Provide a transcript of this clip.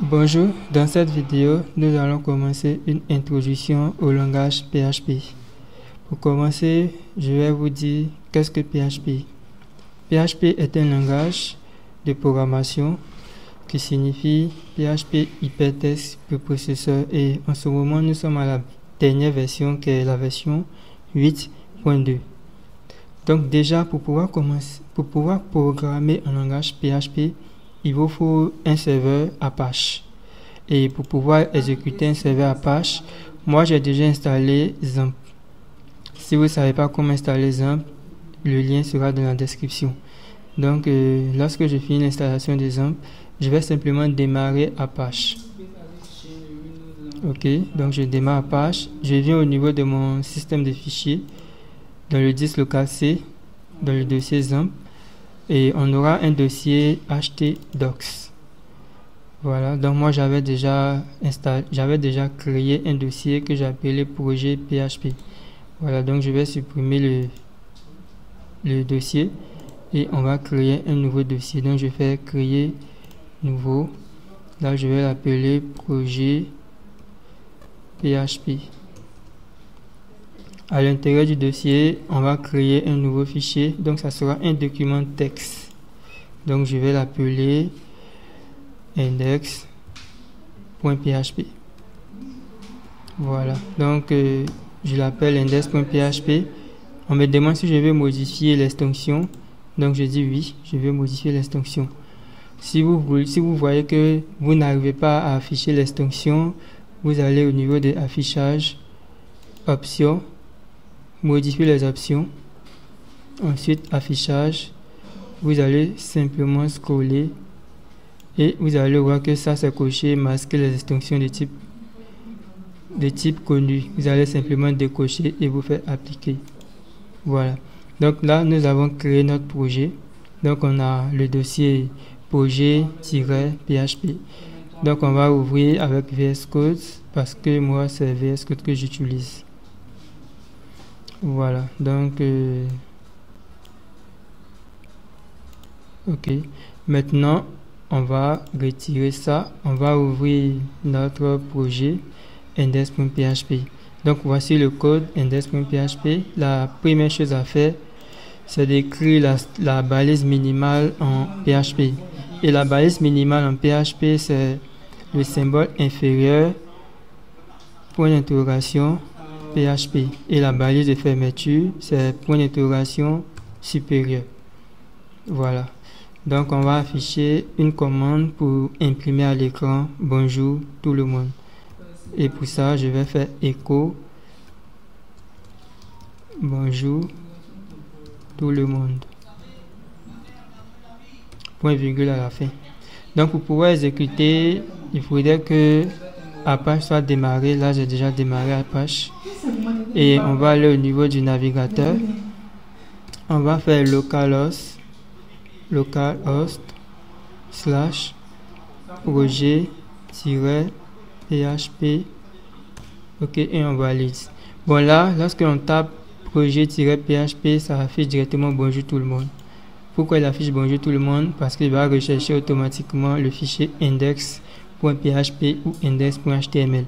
Bonjour, dans cette vidéo, nous allons commencer une introduction au langage PHP. Pour commencer, je vais vous dire qu'est-ce que PHP. PHP est un langage de programmation qui signifie PHP Hypertext Preprocessor et en ce moment nous sommes à la dernière version qui est la version 8.2. Donc déjà pour pouvoir programmer un langage PHP, il vous faut un serveur Apache. Et pour pouvoir exécuter un serveur Apache, moi j'ai déjà installé XAMPP. Si vous ne savez pas comment installer XAMPP, le lien sera dans la description. Donc lorsque je finis l'installation de XAMPP, je vais simplement démarrer Apache. Ok, donc je démarre Apache. Je viens au niveau de mon système de fichiers, dans le disque local C, dans le dossier XAMPP. Et on aura un dossier htdocs. Voilà, donc moi j'avais déjà créé un dossier que j'ai appelé projet PHP. Voilà, donc je vais supprimer le dossier et on va créer un nouveau dossier. Donc je fais créer nouveau. Là je vais l'appeler projet PHP. À l'intérieur du dossier, on va créer un nouveau fichier. Donc, ça sera un document texte. Donc, je vais l'appeler index.php. Voilà. Donc, je l'appelle index.php. On me demande si je veux modifier l'extension. Donc, je dis oui, je veux modifier l'extension. Si vous voyez que vous n'arrivez pas à afficher l'extension, vous allez au niveau de affichage, options, modifier les options, ensuite affichage, vous allez simplement scroller et vous allez voir que ça c'est coché masquer les extensions de type connu. Vous allez simplement décocher et vous faire appliquer. Voilà, donc là nous avons créé notre projet. Donc on a le dossier projet-php. Donc on va ouvrir avec VS Code parce que moi c'est VS Code que j'utilise. Voilà, donc ok, maintenant on va retirer ça, on va ouvrir notre projet index.php. Donc voici le code index.php. La première chose à faire, c'est d'écrire la balise minimale en PHP. Et la balise minimale en PHP, c'est le symbole inférieur, point d'interrogation, PHP. Et la balise de fermeture, c'est point d'interrogation supérieur. Voilà. Donc, on va afficher une commande pour imprimer à l'écran « Bonjour tout le monde ». Et pour ça, je vais faire écho « Bonjour tout le monde ». Point virgule à la fin. Donc, pour pouvoir exécuter, il faudrait que Apache soit démarré. Là, j'ai déjà démarré Apache. Et on va aller au niveau du navigateur. On va faire localhost / projet-php. Ok, et on valide. Bon, là, lorsque on tape projet-php, ça affiche directement bonjour tout le monde. Pourquoi il affiche bonjour tout le monde? Parce qu'il va rechercher automatiquement le fichier index.php ou index.html.